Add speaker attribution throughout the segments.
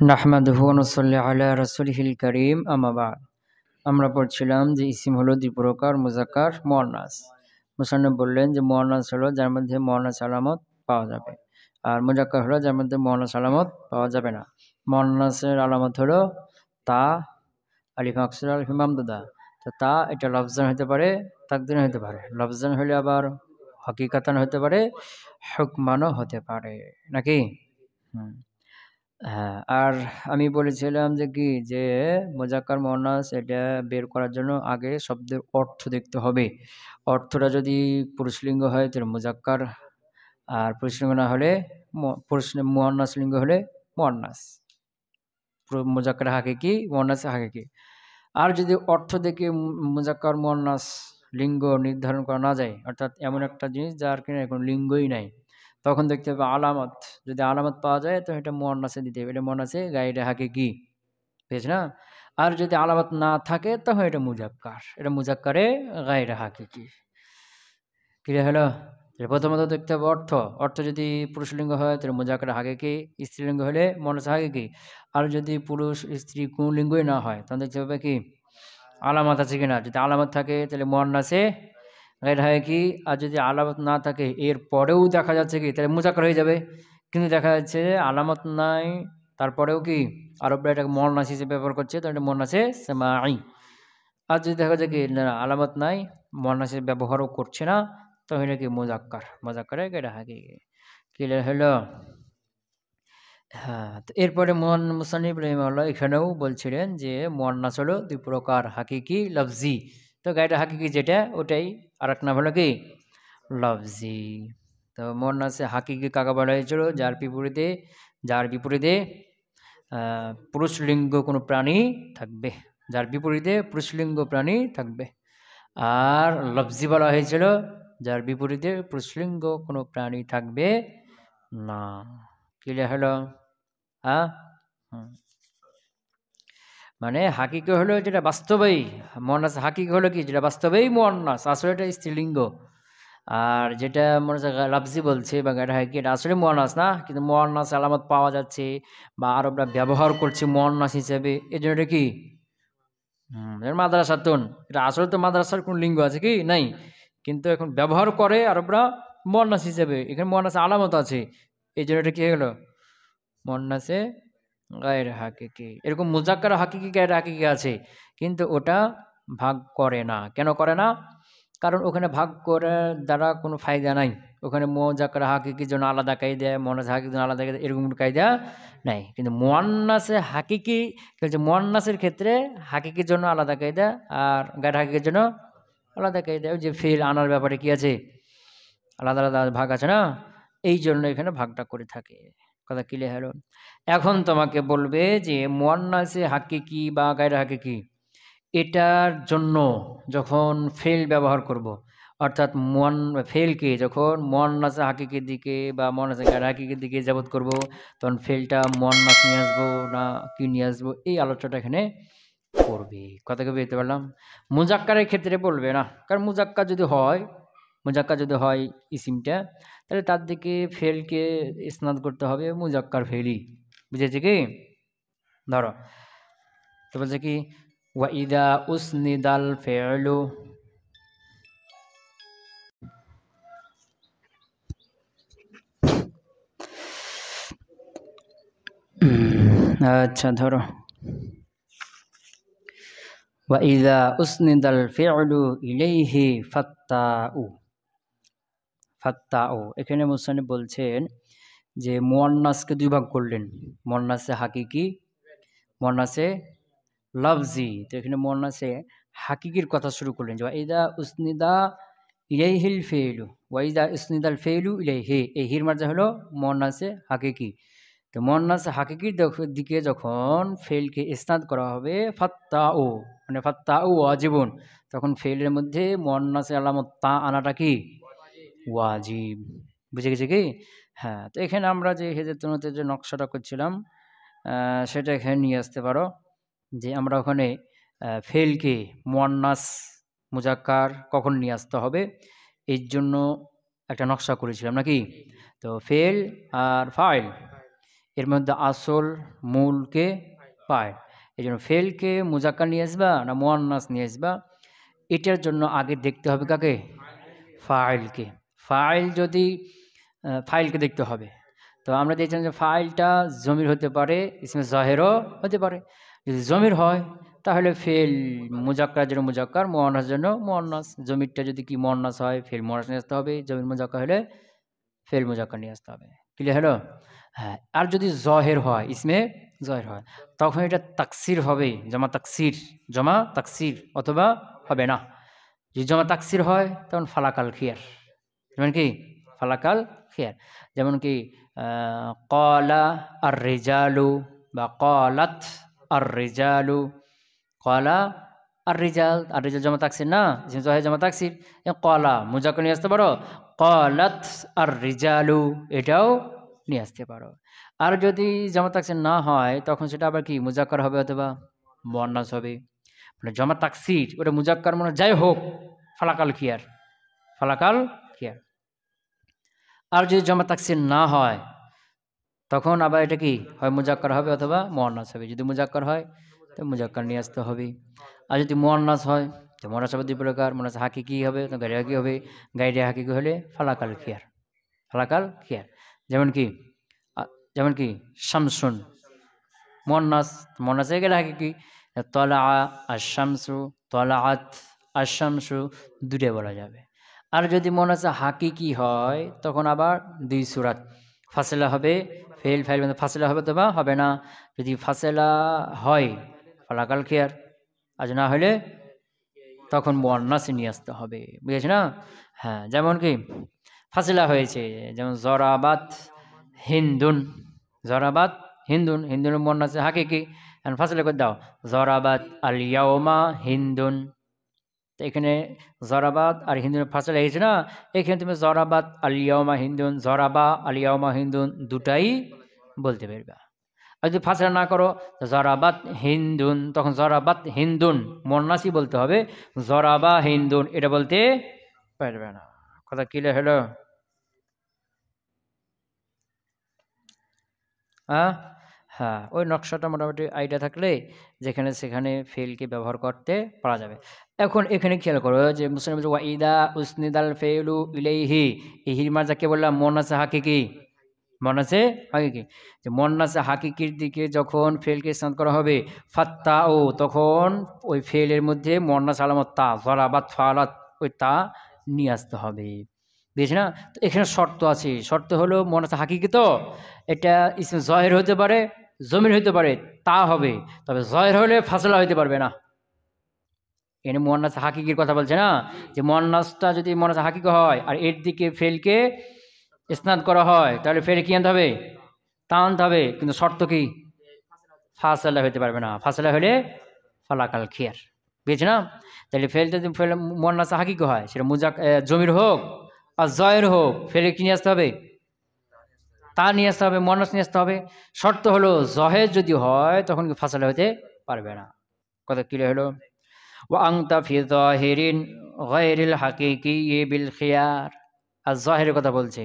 Speaker 1: নাহমাদুহু ওয়া নুসাল্লি আলা রাসূলিহিল কারীম আম্মা বা'দ। আমরা পড়ছিলাম যে ইসিম হলো দুই প্রকার, মুযাক্কার, মুয়ান্নাস। মুসান্নিফ বললেন যে মুয়ান্নাস হলো যার মধ্যে মুয়ান্নাস আলামত পাওয়া যাবে, আর মুযাক্কার হলো যার মধ্যে মুয়ান্নাস আলামত পাওয়া যাবে না। মুয়ান্নাসের আলামত হলো তা, আলিফ মাকসুরা, আলিফ মামদুদা। তো তা এটা লফজান হতে পারে, তাকদীরান হতে পারে। লফজান হলে আবার হাকিকাতান হতে পারে, হুকমানও হতে পারে, নাকি? হ্যাঁ, আর আমি বলেছিলাম যে কি যে মুযাক্কার মুয়ান্নাস এটা বের করার জন্য আগে শব্দের অর্থ দেখতে হবে। অর্থটা যদি পুরুষলিঙ্গ হয় তাহলে মুযাক্কার, আর পুরুষলিঙ্গ না হলে মুয়ান্নাস লিঙ্গ হলে মুয়ান্নাস। মুযাক্কার হাকিকি, মুয়ান্নাস হাকিকি। আর যদি অর্থ দেখে মুযাক্কার মুয়ান্নাস লিঙ্গ নির্ধারণ করা না যায়, অর্থাৎ এমন একটা জিনিস যার কিনা কোনো লিঙ্গই নাই, তখন দেখতে হবে আলামত। যদি আলামত পাওয়া যায় তো এটা মুয়ান্নাসে দিতে হবে, এটা মুয়ান্নাসে গায়রে হাকিকি, বুঝছ না? আর যদি আলামত না থাকে তখন এটা মুযাক্কার, এটা মুযাক্কারে গায়রে হাকিকি। ক্লিয়ার হলো? প্রথমত দেখতে হবে অর্থ। অর্থ যদি পুরুষলিঙ্গ হয় তাহলে মুযাক্কার হাকিকি, স্ত্রীলিঙ্গ হলে মুয়ান্নাস হাকিকি। আর যদি পুরুষ স্ত্রী কোন লিঙ্গই না হয় তখন দেখতে হবে কি আলামত আছে কিনা। যদি আলামত থাকে তাহলে মুয়ান্নাসে গায়রে হাকিকি, আর যদি আলামত না থাকে এর পরেও দেখা যাচ্ছে কি তাহলে মুযাক্কার হয়ে যাবে। কিন্তু দেখা যাচ্ছে আলামত নাই তারপরেও কি আরবরা এটাকে মুয়ান্নাস হিসেবে ব্যবহার করছে, তো এটা মুয়ান্নাসে সামাঈ। আর যদি দেখা যায় কি না আলামত নাই, মুয়ান্নাসের ব্যবহারও করছে না, তখন এটা কি মুযাক্কার, মুযাক্কারে গায়রে হাকিকি। ক্লিয়ার হলো? হ্যাঁ, তো এরপরে মুসান্নিফ রাহিমাহুল্লাহ এখানেও বলছিলেন যে মুয়ান্নাস হলো দুই প্রকার, হাকিকি, লফজি। তো গায়রে হাকিকি যেটা ওটাই, আর এক নাম হলো কি লফজি। তো মুয়ান্নাসে হাকিকি কাকে বলা হয়েছিল? যার বিপরীতে পুরুষলিঙ্গ কোনো প্রাণী থাকবে, যার বিপরীতে পুরুষলিঙ্গ প্রাণী থাকবে। আর লফজি বলা হয়েছিল যার বিপরীতে পুরুষলিঙ্গ কোনো প্রাণী থাকবে না। ক্লিয়ার হলো? হ্যাঁ, মানে হাকিকি হলো যেটা বাস্তবেই মুয়ান্নাস, হাকিকি হলো কি যেটা বাস্তবেই মুয়ান্নাস, আসলে এটা স্ত্রীলিঙ্গ। আর যেটা মনে হচ্ছে লাফজি বলছে বা গায়রে হাকিকি, এটা আসলে মুয়ান্নাস না, কিন্তু মুয়ান্নাস আলামত পাওয়া যাচ্ছে বা আরবরা ব্যবহার করছে মুয়ান্নাস হিসেবে, এই জন্য এটা কি মাদ্রাসাতুন। এটা আসলে তো মাদ্রাসার কোন লিঙ্গ আছে কি নাই, কিন্তু এখন ব্যবহার করে আরবরা মুয়ান্নাস হিসেবে, এখানে মুয়ান্নাস আলামত আছে, এই জন্য এটা কি হয়ে গেল মুয়ান্নাসে গায়রে হাকিকি। এরকম মুযাক্কার হাকিকি, গায়রে হাকিকি আছে, কিন্তু ওটা ভাগ করে না। কেন করে না? কারণ ওখানে ভাগ করার দ্বারা কোনো ফায়দা নাই। ওখানে মুযাক্কার হাকিকির জন্য আলাদা কায়দা, মুয়ান্নাস হাকিকির জন্য আলাদা কায়দা, এরকম কোনো কায়দা নাই। কিন্তু মুয়ান্নাসে হাকিকি, মুয়ান্নাসের ক্ষেত্রে হাকিকির জন্য আলাদা কায়দা আর গায়রে হাকিকির জন্য আলাদা কায়দা। ওই যে ফিল আনার ব্যাপারে কি আছে, আলাদা আলাদা ভাগ আছে না, এই জন্য এখানে ভাগটা করে থাকে। কথা ক্লিয়ার হলো? এখন তোমাকে বলবে যে মুয়ান্নাসে হাকিকি বা গায়রে হাকিকি এটার জন্য যখন ফেল ব্যবহার করব, অর্থাৎ ফেলকে যখন মুয়ান্নাসে হাকিকির দিকে বা মুয়ান্নাসে গায়রে হাকিকির দিকে যাবত করব, তখন ফেলটা মুয়ান্নাস নিয়ে আসবো না কি নিয়ে আসবো, এই আলোচনাটা এখানে করবে। কথা কি বুঝতে পারলাম? মুযাক্কারের ক্ষেত্রে বলবে না, কারণ মুযাক্কার যদি হয় ইসিমটা, তাহলে তার দিকে ফেলকে ইসনাদ করতে হবে মুযাক্কার ফেলই। বুঝেছে কি? ধরো তো বলছে কি ওয়াইদা উসনিদাল ফেলু, আচ্ছা ধরো ওয়াইদা উসনিদাল ফিলু ইলাইহি ফাত্তাউ। এখানে মুসান্নিফ বলছেন যে মুয়ান্নাসকে দুই ভাগ করলেন, মুয়ান্নাসে হাকিকি, মুয়ান্নাসে লফজি। তো এখানে মুয়ান্নাসে হাকিকির কথা শুরু করলেন যে ওয়াইদা উসনিদা ইলাইহিল ফেলু, ওয়াইদা উসনিদাল ফেলু ইলাইহি, এই হির মার্জা হলো মুয়ান্নাসে হাকিকি। তো মুয়ান্নাসে হাকিকির দিকে যখন ফেলকে ইসনাদ করা হবে ফাত্তাউ, মানে ফাত্তাউ ওয়াজিবুন, তখন ফেলের মধ্যে মুয়ান্নাসে আলামত তা আনাটা কি ওয়াজিব। বুঝে গেছে কি? হ্যাঁ, তো এখানে আমরা যে হেদায়েতুন্নতের যে নকশাটা করছিলাম সেটা এখানে নিয়ে আসতে পারো, যে আমরা ওখানে ফেলকে মুয়ান্নাস মুযাক্কার কখন নিয়ে আসতে হবে এর জন্য একটা নকশা করেছিলাম নাকি? তো ফেল আর ফাইল এর মধ্যে আসল মূলকে পায়, এই জন্য ফেলকে মুজাক্কার নিয়ে আসবা না মুয়ান্নাস নিয়ে আসবা, এটার জন্য আগে দেখতে হবে কাকে? ফাইলকে। ফাইল যদি ফাইলকে দেখতে হবে। তো আমরা দেখছিলাম যে ফাইলটা জমির হতে পারে, ইসমে জাহেরও হতে পারে। যদি জমির হয় তাহলে ফেল মুজাক্কার জন্য মুজাক্কার, মুয়ান্নাস জন্য মুয়ান্নাস। জমিরটা যদি কি মুয়ান্নাস হয় ফেল মুয়ান্নাস নিয়ে আসতে হবে, জমির মুজাক্কার হলে ফেল মুজাক্কার নিয়ে আসতে হবে। ক্লিয়ার হলো? হ্যাঁ। আর যদি জহের হয়, ইসমে জহের হয়, তখন এটা তাকসির হবে, জমা তাকসির, জমা তাকসির, অথবা হবে না। যদি জমা তাকসির হয় তখন ফালাকাল খিয়ার, যেমন কি ফালাকাল খিয়ার, যেমন কি ক্বালা আর রিজালু বা ক্বালাত আর রিজালু। ক্বালা আর রিজাল, আর রিজাল জমা তাকসির না, জহে জমা তাকসির, ক্বালা মুজাক্কার নিয়ে আসতে পারো, ক্বালাত আর রিজালু এটাও নিয়ে আসতে পারো। আর যদি জমা তাকসির না হয় তখন সেটা আবার কি মুজাক্কার হবে অথবা মুয়ান্নাস হবে। মানে জমা তাকসির ওটা মুজাক্কার মানে যাই হোক, ফালাকাল খিয়ার, ফালাকাল খিয়ার। আর যদি জমা তাকসির না হয় তখন আবার এটা কি হয় মুজাক্কার হবে অথবা মুয়ান্নাস হবে। যদি মুজাক্কার হয় তো মুজাক্কার নিয়ে আসতে হবে, আর যদি মুয়ান্নাস হয় তো মুয়ান্নাস হবে দুই প্রকার, মুয়ান্নাস হাকিকি হবে, তো গায়রে হাকিকি হবে। গায়রে হাকিকি হলে ফালাকাল খিয়ার, ফালাকাল খিয়ার। যেমন কি শামসুন মুয়ান্নাস, মুয়ান্নাসে গেলে হাকিকি, তলা আশ-শামসু, তলাআত আশ-শামসু দুটো বলা যাবে। আর যদি মুয়ান্নাসে হাকিকি হয় তখন আবার দুই সূরাত, ফাসলা হবে, ফেল ফাইল মধ্যে ফাসলা হবে অথবা হবে না। যদি ফাসলা হয় ফালাকাল খিয়ার, আজ না হলে তখন মুয়ান্নাস নিয়ে আসতে হবে, বুঝেছ না? হ্যাঁ, যেমন কি ফাসলা হয়েছে, যেমন জরাবাত হিন্দুন, জরাবাত হিন্দুন, হিন্দুন মুয়ান্নাসে হাকিকি, এখন ফাসলা করে দাও জরাবাত আল ইয়াউমা হিন্দুন। তো এখানে জরাবাত আর হিন্দুন ফাসলা হয়েছে না, এখানে তুমি জরাবাত আল ইয়াউমা হিন্দুন, জরাবা আল ইয়াউমা হিন্দুন দুটাই বলতে পারবে। আর যদি ফাসলা না করো জরাবাত হিন্দুন, তখন জরাবাত হিন্দুন মুয়ান্নাসই বলতে হবে, জরাবা হিন্দুন এটা বলতে পারবে না। কথা ক্লিয়ার হলো? হ্যাঁ, ওই নকশাটা মোটামুটি আইডিয়া থাকলে যেখানে সেখানে ফেলকে ব্যবহার করতে পারা যাবে। এখন এখানে খেয়াল করো যে মুসলিম ওয়া ইদা উসনিদাল ফেলু ইলাইহি, এই হিরমার যাকে বললাম মুয়ান্নাসে হাকিকি, মুয়ান্নাসে হাকিকি, যে মুয়ান্নাসে হাকিকির দিকে যখন ফেলকে ইসনাদ করা হবে ফাত্তা ও, তখন ওই ফেলের মধ্যে মুয়ান্নাস আলামত তা, জরাবাত ফালাত, ওই তা নিয়ে আসতে হবে, বুঝেছ না? তো এখানে শর্ত আছে, শর্ত হলো মুয়ান্নাসে হাকিকি, তো এটা ইসমে জহের হতে পারে, জমির হতে পারে, তা হবে, তবে জহের হলে ফাসলা হইতে পারবে না। এখানে মুয়ান্নাস হাকিকির কথা বলছে না, যে মুয়ান্নাসটা যদি মুয়ান্নাস হাকিকি হয় আর এর দিকে ফেলকে ইসনাদ করা হয় তাহলে ফেল কি আনতে হবে? তা আনতে হবে, কিন্তু শর্ত কি? ফাসলা হইতে পারবে না, ফাসলা হলে ফালাকাল খিয়ার, বুঝেছ না? তাহলে ফেলটা যদি ফেল মুয়ান্নাস হাকিকি হয়, সেটা জমির হোক আর জয়ের হোক, ফেলে কি নিয়ে আসতে হবে? তা নিয়ে আসতে হবে, মুয়ান্নাস নিয়ে আসতে হবে। শর্ত হলো জহের যদি হয় তখন কি ফাসলা হতে পারবে না। কথা ক্লিয়ার হলো? ওয়া আনতা ফি যাহিরিন গায়রিল হাকিকি বিল খিয়ার, আর জাহিরের কথা বলছে।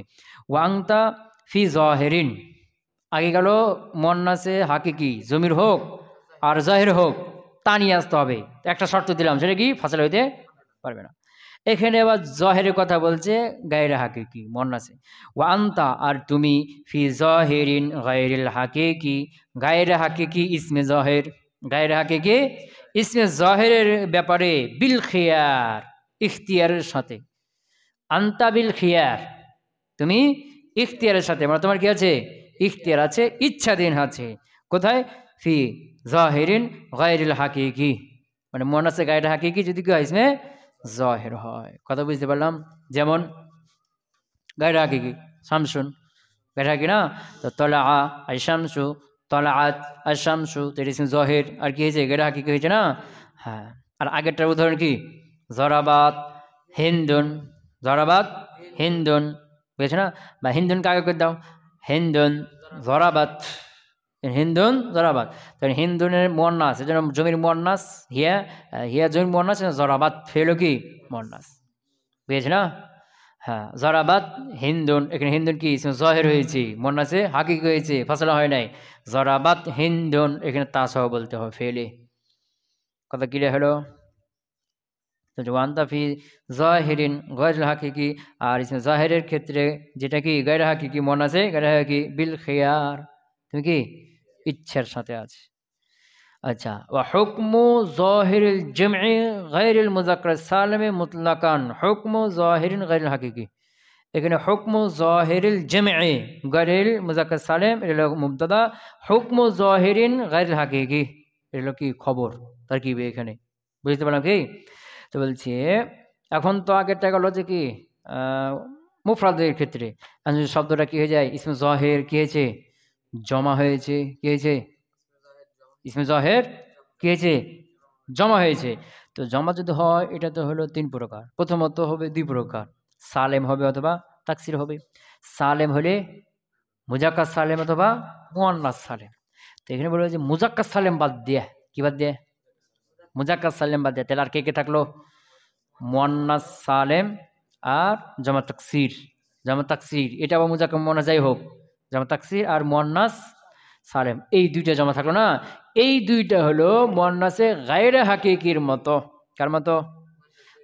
Speaker 1: ওয়া আনতা ফি যাহিরিন, আগে গেল মুয়ান্নাসে হাকিকি, জমির হোক আর জাহির হোক, তা নিয়ে আসতে হবে। একটা শর্ত দিলাম, সেটা কি? ফাসলা হইতে পারবে না। এখানে আবার জহেরের কথা বলছে গায়রে হাকিকি মুয়ান্নাসে। ওয়া আনতা, আর তুমি, ফি জাহিরিন গায়রিল হাকিকি, গায়রে হাকিকি ইসমে জহের, গায়রে হাকিকি ইসমে জহেরের ব্যাপারে বিল খিয়ার, ইখতিয়ারের সাথে। আনতা বিল খিয়ার, তুমি ইখতিয়ারের সাথে, মানে তোমার কি আছে? ইখতিয়ার আছে, ইচ্ছাধীন আছে। কোথায়? ফি জাহিরিন গায়রিল হাকিকি, মানে মুয়ান্নাসে গায়রে হাকিকি যদি কি হয় ইসমে জহের হয়। কথা বুঝতে পারলাম? যেমন গায়রে হাকিকি শামসুন, গায়রে হাকিকি না, তো তলা আই শামসু, তলাআত আশ-শামসু, তো এটা ইসমে জহের, আর কি হয়েছে? গায়রে হাকিকি হয়েছে না? হ্যাঁ। আর আগেরটার উদাহরণ কি? জরাবাত হিন্দুন, জরাবাত হিন্দুন, বুঝেছ না? বা হিন্দুন কাকে করে দাও, হিন্দুন জরাবাত, হিন্দুন জরাবাত, তাহলে হিন্দুনের মুয়ান্নাস, এজন্য জমির মুয়ান্নাস হিয়া, হিয়া জমির মুয়ান্নাস, জরাবাত ফেলো কি মুয়ান্নাস, বুঝেছ না? হ্যাঁ, জরাবাত হিন্দুন, এখানে হিন্দুন কি ইসমে জহের হয়েছে, মুয়ান্নাসে হাকিকি হয়েছে, ফাসলা হয় নাই। জরাবাত হিন্দুন এখানে তাসহ বলতে হবে ফেলে। কথা ক্লিয়ার হলো? তো ওয়ান্তা ফি জাহিরিন গায়রুল হাকিকি, আর ইসমে জাহিরের ক্ষেত্রে যেটা কি গায়র হাকিকি মুয়ান্নাসে গায়র হাকিকি বিল খিয়ার, তুমি কি ইচ্ছার সাথে আছে। আচ্ছা, ওয়া হুকমু জাহিরিল জামঈ গায়রিল মুযাক্কার সালিমি মুতলাকান, হুকমু জাহিরিন গায়রিল হাকিকি, এখানে হুকমু জাহিরিল জামঈ গায়রিল মুযাক্কার সালিম এটা হলো মুবতাদা, হুকমু জাহিরিন গায়রিল হাকিকি এটা হলো কি খবর তারকিবে এখানে। বুঝতে পারলাম কি? তো বলছি এখন তো আগেরটা গেল যে কি মুফরাদের ক্ষেত্রে, এখন যদি শব্দটা কি হয়ে যায় ইসমে জাহির কি হয়েছে জমা হয়েছে, কি হয়েছে ইসমে জাহের কি হয়েছে জমা হয়েছে। তো জমা যদি হয় এটা তো হলো তিন প্রকার, প্রথমত হবে দুই প্রকার, সালেম হবে অথবা তাকসির হবে। সালেম হলে মুজাক্কার সালেম অথবা মুয়ান্নাস সালেম। তো এখানে বলবো যে মুজাক্কার সালেম বাদ দিয়ে, কি বাদ দিয়ে মুজাক্কার সালেম বাদ দিয়ে, তাহলে আর কে কে থাকলো মুয়ান্নাস সালেম আর জামা তাকসির। জামা তাকসির এটা আবার মুজাক্কার মুয়ান্নাস যাই হোক, জামা তাকসির আর মুয়ান্নাস সালেম এই দুইটা জমা থাকলো না, এই দুইটা হলো মুয়ান্নাসে গায়রে হাকিকির মতো। কার মতো?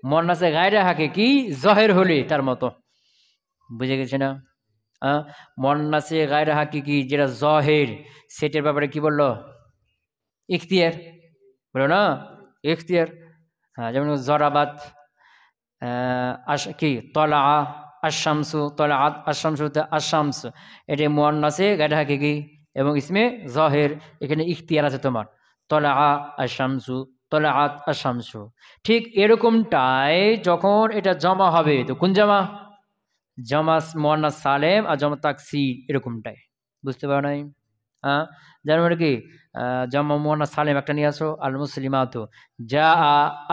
Speaker 1: মুয়ান্নাসে গায়রে হাকিকি জহের হলে তার মতো। বুঝে গেছে না? মুয়ান্নাসে গায়রে হাকিকি যেটা জহের সেটার ব্যাপারে কি বললো ইখতিয়ার, বলো না ইখতিয়ার। হ্যাঁ, যেমন জরাবাত কি তলা আশামসু, তলাআত আশামসু, আশামস এটা মুয়ান্নাসে গায়রে হাকিকি এবং ইসমে জাহের এখানে ইখতিয়ার আছে তোমার, তলা আশামসু তলাআত আশামসু। ঠিক এরকমটাই যখন এটা জমা হবে তো কোন জমা? জমা মুয়ান্নাস সালেম আর জমা তাকসির এরকমটাই। বুঝতে পারো নাই? হ্যাঁ, যেমন কি জামা মুয়ান্নাস সালেম একটা নিয়ে আসো, আল মুসলিমাতু, জা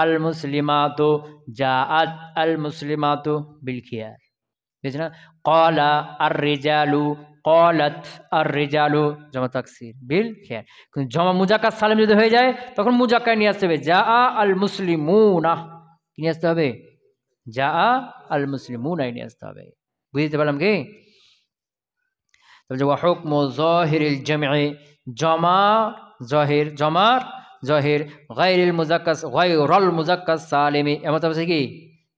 Speaker 1: আল মুসলিমাতু, জাআত আল মুসলিমাতু বিল খিয়ার। বুঝছ না? ক্বালা আর রিজালু, ক্বালাত আর রিজালু, জামা তাকসির বিল খিয়ার। কিন্তু জমা মুজাক্কার সালেম যদি হয়ে যায় তখন মুজাক্কার নিয়ে আসতে হবে, জা আল মুসলিমুনা, কি নিয়ে আসতে হবে? জা আল মুসলিমুনা নিয়ে আসতে হবে। বুঝতে পারলাম কি? তবে হুকমু জাহিরিল জামঈ, জমা জাহির, জমার জাহির গায়রিল মুজাক্কার গায়রুল মুজাক্কার সালিমি, এমন আছে কি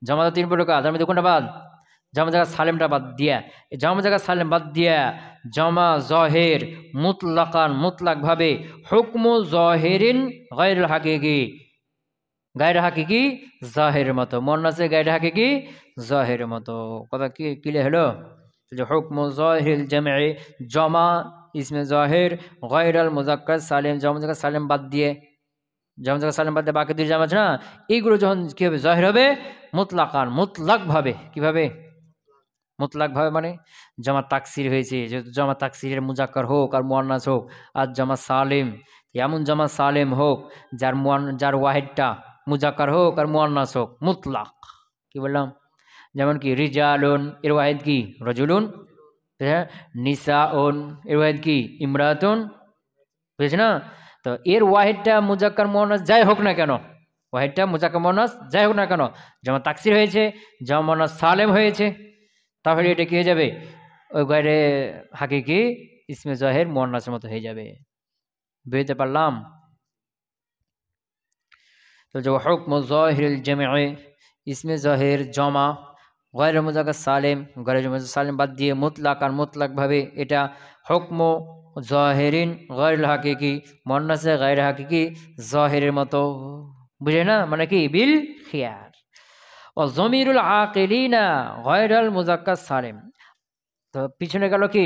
Speaker 1: জমা তো তিন প্রকার, তার মধ্যে কোনটা বাদ? জমা জায়গা সালেমটা বাদ দিয়া, জমা জায়গা সালেম বাদ দিয়া জমা জাহির মুতলাকান মুতলাক ভাবে, হুকমু জাহিরিন গায়রুল হাকিকি, গায়রে হাকিকি জাহির মতো, মুয়ান্নাসে গায়রে হাকিকি জাহির মতো। কথা কি ক্লিয়ার হলো? যে হুকমু জাহিরিল জামঈ জমা ইসমে জাহির গায়রুল মুজাক্কার সালিম, জমা জায়গা সালেম বাদ দিয়ে, জমা জায়গা সালেম বাদ দিয়ে বাকি দুই জামা আছে না, এইগুলো যখন কি হবে জাহির হবে মুতলাকান মুতলাক ভাবে। কিভাবে মুতলাক ভাবে? মানে জমা তাকসির হয়েছে, যেহেতু জমা তাকসিরের মুজাক্কার হোক আর মুয়ান্নাস হোক, আর জমা সালিম এমন জমা সালেম হোক যার ওয়াহিদটা মুজাক্কার হোক আর মুয়ান্নাস হোক মুতলাক। কি বললাম? যেমন কি রিজালুন এর ওয়াহিদ কি রজুলুন, নিসাউন এর ওয়াহিদ কি ইমরাতুন, বুঝেছ না? তো এর ওয়াহিদটা মুজাক্কার মুয়ান্নাস যাই হোক না কেন, ওয়াহিদটা মুজাক্কার মুয়ান্নাস যাই হোক না কেন, জমা তাকসির হয়েছে জমা মুয়ান্নাস সালেম হয়েছে, তাহলে এটা কি হয়ে যাবে ওই গায়রে হাকিকি ইসমে জাহির মুয়ান্নাসের মতো হয়ে যাবে। বুঝতে পারলাম? তো যে হুকমু জাহিরিল জামঈ ইসমে জাহির জমা গায়রে মুজাক্কার সালিম, গায়রে মুজাক্কার সালিম বাদ দিয়ে মুতলাক আর মুতলাক ভাবে এটা হুকমু জাহিরিন গায়রুল হাকিকি, মুয়ান্নাসে গায়রে হাকিকি জাহিরের মতো। বুঝে না? মানে কি বিল খিয়ার। ও জমিরুল আকিলিনা গায়রুল মুজাক্কার সালিম, তো পিছনে গেল কি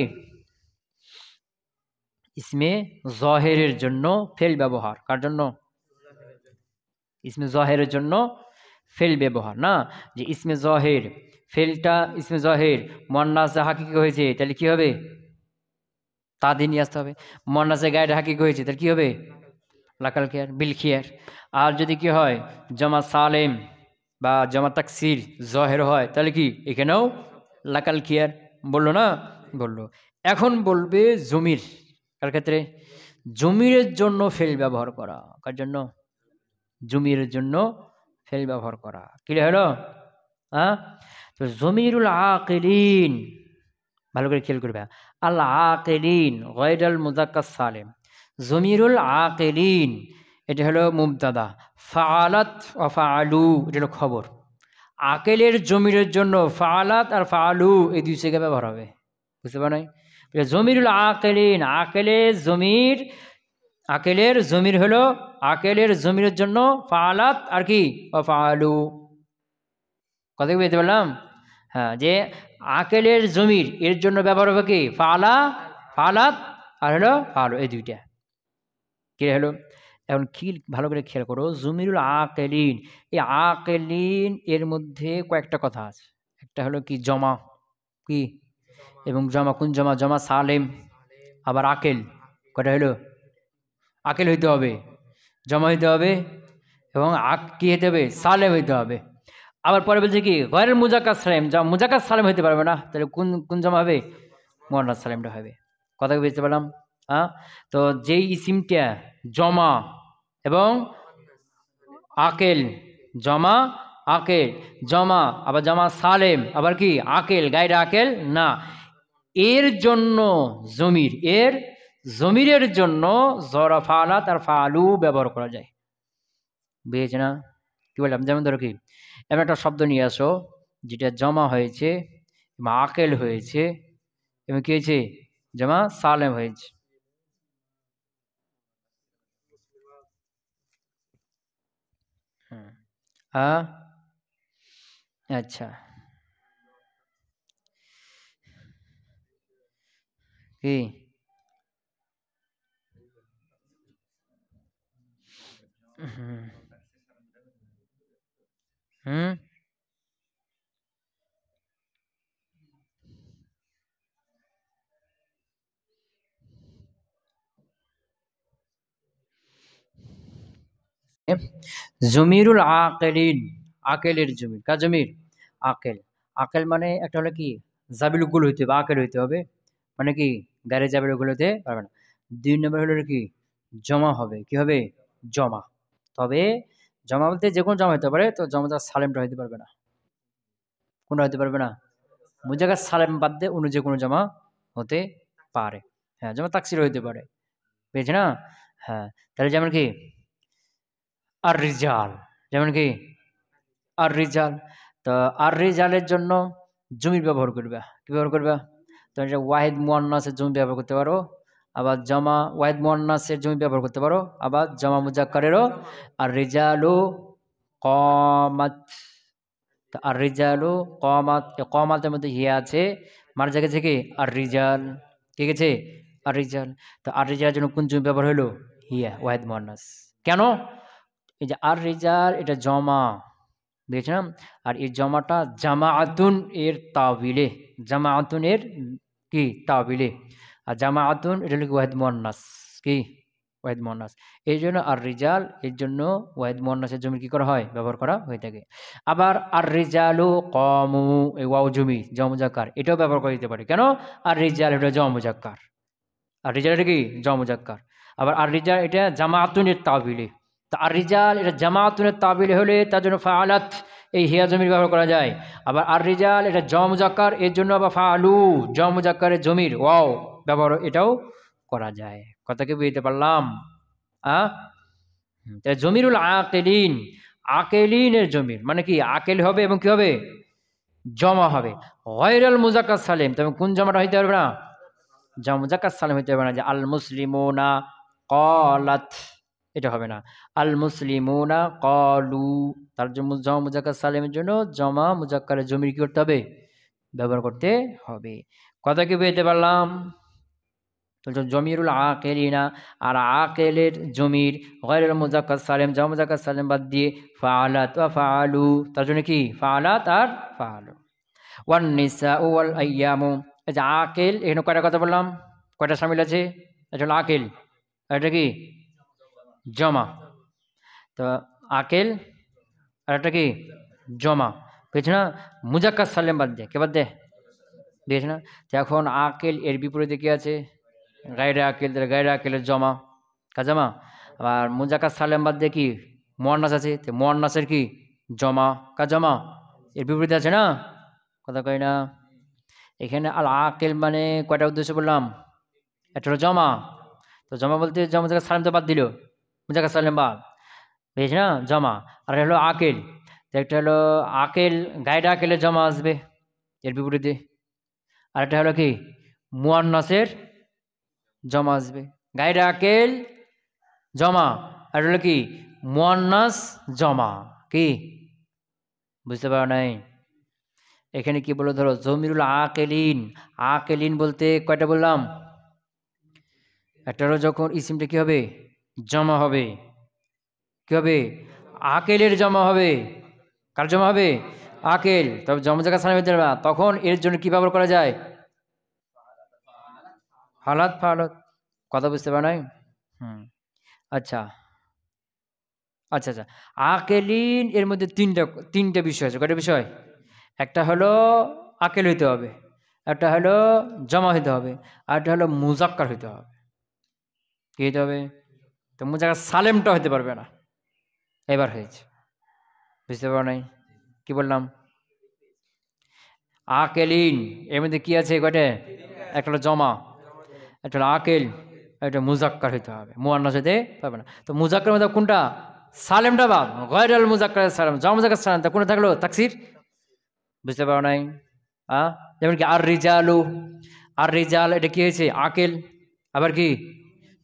Speaker 1: ইসমে জাহিরের জন্য ফেল ব্যবহার, কার জন্য? ইসমে জাহিরের জন্য ফেল ব্যবহার না, যে ইসমে জাহির ফেলটা ইসমে জাহির মুয়ান্নাসে হাকিকি হয়েছে তাহলে কি হবে তাদি নিয়ে আসতে হবে, মুয়ান্নাসে গায়রে হাকিকি হয়েছে তাহলে কি হবে লাকাল খিয়ার বিল খিয়ার। আর যদি কি হয় জমা সালেম বা জমা তাকসির জাহির হয় তাহলে কি এখানেও লাকাল খিয়ার। বললো না? বললো। এখন বলবে জমির, কার ক্ষেত্রে? জমিরের জন্য ফেল ব্যবহার করা। কার জন্য? জমিরের জন্য ফেল ব্যবহার করা। ক্লিয়ার হলো? হ্যাঁ, তো জমিরুল আকিলিন, ভালো করে খেয়াল করবে, আল আকিলিন গায়রুল মুযাক্কার সালিম। জমিরুল আকিলিন এটা হলো মুবতাদা, ফাআলাত ওয়া ফাআলু এটা হলো খবর। আকেলের জমিরের জন্য ফাআলাত আর ফাআলু এই দুই জায়গায় ব্যবহার হবে, বুঝতে পারেন? জমিরুল আকিলিন, আকেলের জমির হলো, আকেলের জমিরের জন্য ফাআলাত আর কি ওয়া ফাআলু। কথা কি বুঝতে পারলাম? হ্যাঁ, যে আকেলের জমির এর জন্য ব্যবহার হবে কি ফাআলাত আর হলো ফাআলু, এই দুইটা কি হলো। এখন কি ভালো করে খেয়াল করো, জমিরুল আকিলিন, এই আকিলিন এর মধ্যে কয়েকটা কথা আছে। একটা হলো কি জমা, কি এবং জমা, কোন জমা? জমা সালেম, আবার আকেল। কয়টা হলো? আকেল হইতে হবে, জমা হইতে হবে, এবং কি হইতে হবে? সালেম হইতে হবে। আবার পরে বলছে কি গায়রুল মুযাক্কার সালিম, যা মুযাক্কার সালিম হইতে পারবে না, তাহলে কোন কোন জমা হবে? মুয়ান্নাস সালিমটা হবে। কথা বুঝতে পারলাম? হ্যাঁ, তো যেই ইসিমটা জমা এবং আকেল, জমা আকেল, জমা আবার জমা সালেম, আবার কি আকেল, গায়রে আকেল না, এর জন্য জমির, এর জমিরের জন্য জরা ফাআলাত আর ফাআলু ব্যবহার করা যায়, বুঝেছে না? কি বললাম? যেমন ধরো কি, এমন একটা শব্দ নিয়ে আসো যেটা জমা হয়েছে এবং আকেল হয়েছে এবং কি হয়েছে? জমা সালেম হয়েছে। হ্যাঁ, আচ্ছা, কি হুম হুম জমিরুল আকেলিন, আকেলের জমির, কার জমির? আকেল। আকেল মানে একটা হলো কি জাবিলুগুল হইতে হবে, আকেল হইতে হবে, মানে কি গাড়ি জাবিলুগুল হইতে পারবে না। ২ নম্বর হলো কি জমা হবে, কি হবে? জমা। তবে জমা বলতে যে কোনো জমা হতে পারে, তো জমাটা সালেমটা হইতে পারবে না। কোনটা হইতে পারবে না? মুজাক্কার সালেম বাদ দিয়ে অন্য যে কোনো জমা হতে পারে। হ্যাঁ, যেমন তাকসির হইতে পারে, বুঝেছি না? হ্যাঁ, তাহলে যেমন কি আর রিজাল, যেমন কি আর রিজাল, তো আর রিজালের জন্য জমির ব্যবহার করবা, কি ব্যবহার করবা? তো এটা ওয়াহিদ মুয়ান্নাসের জমি ব্যবহার করতে পারো, আবার জমা ওয়াহিদ মুয়ান্নাসের জমি ব্যবহার করতে পারো, আবার জমা মুজাক্কারেরও। আর রিজালু কমাত, তো আর রিজালু কমাত, কমাতের মধ্যে হিয়া আছে, মার জায়গা থেকে আর রিজাল, ঠিক আছে? আর রিজাল, তো আর রিজালের জন্য কোন জমি ব্যবহার হলো? হিয়া, ওয়াহিদ মুয়ান্নাস। কেন? এই যে আর রিজাল এটা জমা, বুঝেছিলাম। আর এই জমাটা জামাআতুন এর তাবিলে, জামাআতুন এর কি তাবিলে, আর জামাআতুন এটা হলো ওয়াহিদ মুয়ান্নাস, কি ওয়াহিদ মুয়ান্নাস। এই জন্য আর রিজাল এর জন্য ওয়াহিদ মুয়ান্নাসের জমি কি করা হয়? ব্যবহার করা হয়ে থাকে। আবার আর রিজালু কমু, এই ওয়াও জমি জমা মুজাক্কার, এটাও ব্যবহার করা যেতে পারে। কেন? আর রিজাল এটা জমা মুজাক্কার, আর রিজাল এটা কি জমা মুজাক্কার। আবার আর রিজাল এটা জামাআতুনের তাবিলে, তা আর রিজাল এটা জামাআতুনের তাবিলে হলে তার জন্য ফাআলাত এই হিয়া জমির ব্যবহার করা যায়। আবার আর রিজাল এটা জমা মুজাক্কার, এর জন্য আবার ফাআলু জমা মুজাক্কারের জমির ওয়াও ব্যবহার এটাও করা যায়। কথা কি বুঝতে পারলাম? তাই জমিরুল আকিলিন, আকিলিনের জমির মানে কি আকেল হবে এবং কি হবে? জমা হবে। গায়রুল মুযাক্কার সালিম, তবে কোন জমাটা হইতে পারবে না? জমা মুযাক্কার সালিম হইতে পারবে না, যে আল মুসলিমুনা ক্বালাত, এটা হবে না। আল মুসলিমুনা ক্বালু, তার জন্য জমা মুযাক্কার সালিমের জন্য জমা মুযাক্কারের জমির কি করতে হবে? ব্যবহার করতে হবে। কথা কি বুঝতে পারলাম? জমিরুল আকিলিনা, আর আকেলের জমির গায়রুল মুযাক্কার সালিম, জমা মুযাক্কার সালিম বাদ দিয়ে ফাআলাত ওয়া ফাআলু, তার জন্য কি ফাআলাত আর ফাআলু। ওয়ান নিসাউ ওয়াল আইয়ামু, এই যে আকেল, এখানে কয়টা কথা বললাম? কয়টা শামিল আছে? এটা হলো আকেল, আর এটা কি জমা। তো আকেল আর এটা কি জমা, বুঝছি না? মুজাক্কার সালেম বাদ দে, কে বাদ দে? বুঝছি না? তো এখন আকেল এর বিপরীতে কি আছে? গায়রে আকেল, তাহলে গায়রে আকেলের জমা, কাজামা। আবার মুজাক্কার সালেম বাদ দিয়ে কি মুয়ান্নাস আছে, তো মুয়ান্নাসের কি জমা, কাজামা, এর বিপরীতে আছে না? কথা কই না? এখানে আল আকিল মানে কয়টা উদ্দেশ্য বললাম? একটা হলো জমা। তো জমা বলতে জমা জায়গা সালাম তো বাদ দিল, মুজাক্কার সালাম বাদ, বুঝেছি না? জমা। আর হলো আকিল, তো একটা হলো আকিল, গাইডা আকিলের জমা আসবে এর বিপরীতে। আর একটা হলো কি মুয়ান্নাসের জমা আসবে, গাইডা আকিল জমা, আর হলো কি মুয়ান্নাস জমা। কি বুঝতে পারো নাই? এখানে কি বলো, ধরো জমিরুল আকেলিন, আকেলিন বলতে কয়টা বললাম? একটা হলো যখন ইসিমটা কি হবে, জমা হবে, কি হবে? আকেলের জমা হবে। কার জমা হবে? আকেল। তবে জমা জায়গা সালাম দিতে পারবা, তখন এর জন্য কি ব্যবহার করা যায়? হালাত ফালাত। কথা বুঝতে পারো নাই? হুম, আচ্ছা আচ্ছা আচ্ছা। আকেলিন এর মধ্যে তিনটা বিষয় আছে। কয়টা বিষয়? একটা হলো আকেল হইতে হবে, একটা হলো জমা হইতে হবে, আর একটা হলো মুজাক্কার হইতে হবে। কি হইতে হবে? তো মুজাক্কার সালেমটা হইতে পারবে না। এবার হয়েছে, বুঝতে পারো নাই? কি বললাম? আকেলিন এর মধ্যে কি আছে কয়টা? একটা হলো জমা, একটা হলো আকেল, একটা মুজাক্কার হইতে হবে, মুয়ান্নাস হইতে পারবে না। তো মুজাক্কার মধ্যে কোনটা? সালেমটা বাদ, গয়রুল মুজাক্কার সালাম, জমা মুজাক্কার সালাম, তা কোনটা থাকলো? তাকসির। বুঝতে পারো নাই? যেমন কি আর রিজালু, আর রিজাল এটা কি হয়েছে? আকেল, আবার কি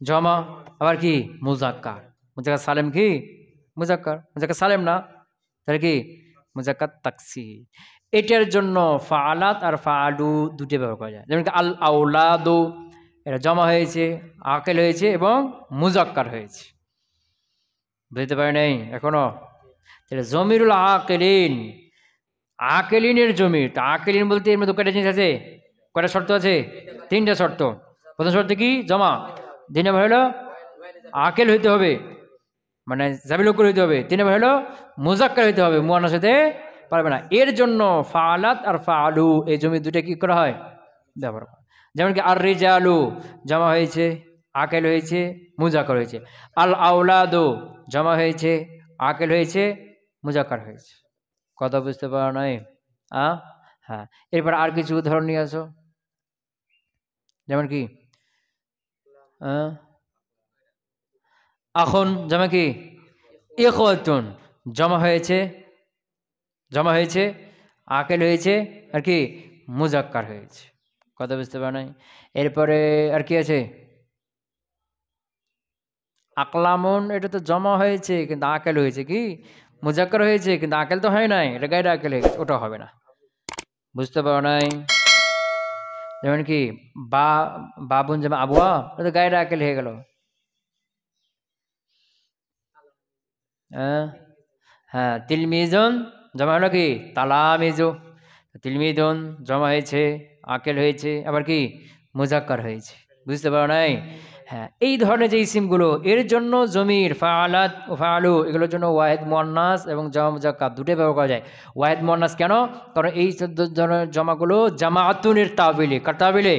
Speaker 1: জমা, আবার কি মুজাক্কার। মুজাক্কার সালেম কি মুজাক্কার, মুজাক্কার সালেম না, তাহলে কি মুজাক্কার তাকসির। এটার জন্য ফাআলাত আর ফাআলু দুটো ব্যবহার করা যায়। যেমন কি আল আউলাদু, এটা জমা হয়েছে, আকেল হয়েছে এবং মুজাক্কার হয়েছে। বুঝতে পারি নাই এখনো? তাহলে জমিরুল আকেলিন, আকেলিনের জমির। তা আকেলিন বলতে এর মধ্যে কয়টা জিনিস আছে? কয়টা শর্ত আছে? তিনটা শর্ত। প্রথম শর্ত কি? জমা। দুই নম্বর হলো আকেল হইতে হবে, মানে জাবিলকুল হইতে হবে। তিন নম্বর হলো মুজাক্কার হইতে হবে, মুয়ান্নাস হইতে পারবে না। এর জন্য ফাআলাত আর ফাআলু এই জমি দুটো কি করা হয়? ব্যবহার করা। যেমন কি আর রিজালু জমা হয়েছে, আকেল হয়েছে, মুজাক্কার হয়েছে। আল আউলাদু জমা হয়েছে, আকেল হয়েছে, মুজাক্কার হয়েছে। কথা বুঝতে পারো নাই? হ্যাঁ। এরপর আর কিছু উদাহরণ নিয়ে আসো। যেমন কি আখন জমা কি? ইখওয়াতুন জমা হয়েছে, জমা হয়েছে, আকেল হয়েছে, আর কি মুজাক্কার হয়েছে। কথা বুঝতে পারো নাই? এরপরে আর কি আছে? আকলামুন, এটা তো জমা হয়েছে কিন্তু আকেল হয়েছে, কি মুজাক্কার হয়েছে কিন্তু আকেল তো হয় নাই, এটা গাইডা আকেল হয়ে গেছে, ওটা হবে না। বুঝতে পারো নাই? যেমন কি বাবুন যেমন আবুয়া, ওটা গাইডা আকেল হয়ে গেল। হ্যাঁ, তিলমিজন জমা হলো কি? তালামিজু। তিলমিদুন জমা হয়েছে, আকেল হয়েছে, আবার কি মুজাক্কার হয়েছে। বুঝতে পারো নাই? হ্যাঁ, এই ধরনের যে ইসিমগুলো এর জন্য জমির ফাআলাত ও ফাআলু এগুলোর জন্য ওয়াহিদ মুয়ান্নাস এবং জামা মুজাক্কার দুটোই ব্যবহার করা যায়। ওয়াহিদ মুয়ান্নাস কেন? কারণ এই ধরনের জমাগুলো জামাআতুনের তাবিলে, কার তাবিলে?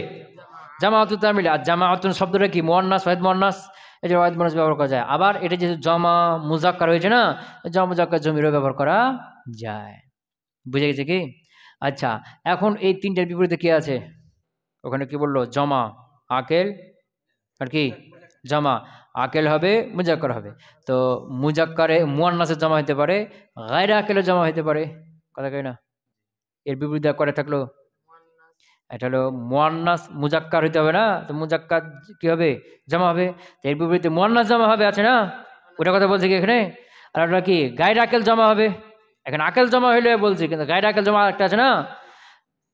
Speaker 1: জামাআতুন তাবিলে। আর জামাআতুন শব্দটা কি? মুয়ান্নাস, ওয়াহিদ মুয়ান্নাস, এই যে ওয়াহিদ মুয়ান্নাস ব্যবহার করা যায়। আবার এটা যে জমা মুজাক্কার হয়েছে না, জমা মুজাক্কার জমিরও ব্যবহার করা যায়। বুঝে গেছে কি? আচ্ছা, এখন এই তিনটার বিপরীতে কি আছে? ওখানে কি বললো? জমা, আকেল, আর কি জমা। আকেল হবে, মুজাক্কার হবে। তো মুজাক্কারে মুয়ান্নাসের জমা হতে পারে, গায়রে আকেলের জমা হতে পারে। কথা কই না? এর বিপরীতে করে থাকলো, এটা হলো মুয়ান্নাস মুজাক্কার হইতে হবে না, তো মুজাক্কার কি হবে? জমা হবে। তো এর বিপরীতে মুয়ান্নাস জমা হবে, আছে না? ওটা কথা বলছি কি এখানে? আর ওটা কি গায়রে আকেল জমা হবে। এখানে আকেল জমা হইলে বলছি, কিন্তু গায়রে আকেল জমা একটা আছে না,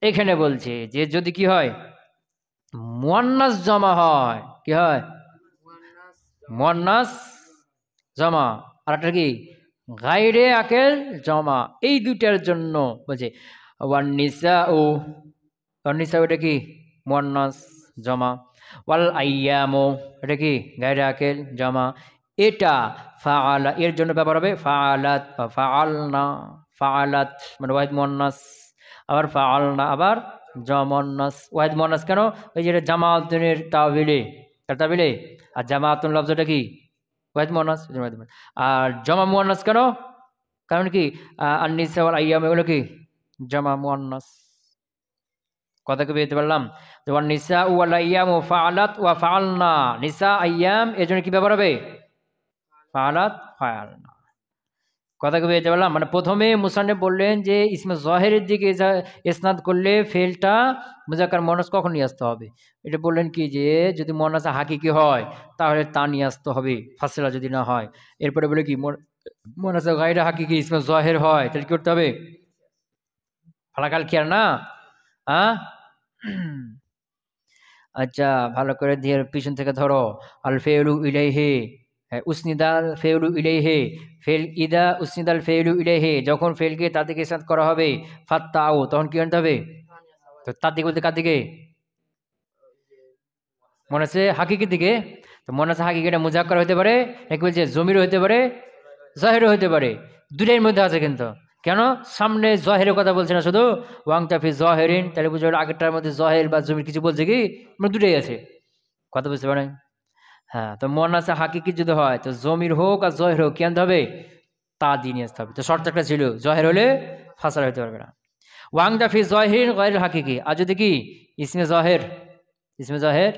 Speaker 1: এখানে বলছে যে যদি কি হয় মুয়ান্নাস জমা হয়, কি হয়? মুয়ান্নাস জমা, আর একটা কি গায়রে আকেল জমা। এই দুইটার জন্য বলছে ওয়ান নিসা ও, ওয়ান নিসা ওটা কি মুয়ান্নাস জমা। ওয়াল আইয়ামু এটা কি গায়রে আকেল জমা। এটা ফাআলা এর জন্য ব্যবহার হবে ফাআলাত বা ফাআলনা। ফাআলাত মানে ওয়াহিদ মুয়ান্নাস, আবার ফাআলনা আবার জামান্নাস। ওয়াহিদ মুয়ান্নাস কেন? ওই যে জামাআতুনের তাবিলে, তার তাবিলে। আর জামাআতুন লফজটা কি? ওয়াহিদ মুয়ান্নাস। আর জামা মুয়ান্নাস কেন? কারণ কি আন-নিসা ওয়াল আইয়াম এগুলো কি জামা মুয়ান্নাস। কথা কি বুঝতে পারলাম? যেমন নিসা ওয়াল আইয়ামু ফাআলাত ওয়া ফাআলনা, নিসা আইয়াম এর জন্য কি ব্যবহার হবে? ফাআলাত ফাআলনা। কথা কি বুঝতে পারলাম? মানে প্রথমে মুসান্নিফ বললেন যে ইসমে জহেরের দিকে ইসনাদ করলে ফেলটা মুজাক্কার মুয়ান্নাস কখন নিয়ে আসতে হবে। এটা বললেন কি যে যদি মুয়ান্নাস হাকিকি হয় তাহলে তা নিয়ে আসতে হবে, ফাসিলা যদি না হয়। এরপরে বলে কি মুয়ান্নাস গায়রে হাকিকি ইসমে জহের হয় তাহলে কি করতে হবে? ফালাকাল খেয়াল না? হ্যাঁ, আচ্ছা ভালো করে দিয়ে পিছন থেকে ধরো। আল ফেউলু ইলাইহি, উসনিদাল ফেউলু ইলাইহি, ফেল ইদা উসনিদাল ফেউলু ইলাইহি, যখন ফেলকে তার দিকে ইসনাদ করা হবে ফাত্তাউ তখন কি আনতে হবে? তো তার দিকে বলতে কার দিকে? মনে আছে হাকিকির দিকে। তো মনে আছে হাকিকিটা মুজাক্কার হতে পারে নাকি বলছে জমির হতে পারে, জাহেরও হতে পারে, দুটার মধ্যে আছে কিন্তু। কেন সামনে জহেরের কথা বলছে না শুধু ওয়াং তাফি জহেরিন, তাহলে বুঝে আগেরটার মধ্যে জহের বা জমির কিছু বলছে কি? মানে দুটাই আছে। কথা বুঝতে পারেন? হ্যাঁ, তো মুয়ান্নাসে হাকিকি যদি হয় তো জমির হোক আর জহের হোক কি আনতে হবে? তা দিয়ে নিয়ে আসতে হবে। তো শর্ত একটা ছিল জহের হলে ফাসাল হতে পারবে না। ওয়াং দাফি জহির গায়রুল হাকিকি, আর যদি কি ইসমে জহের, ইসমে জহের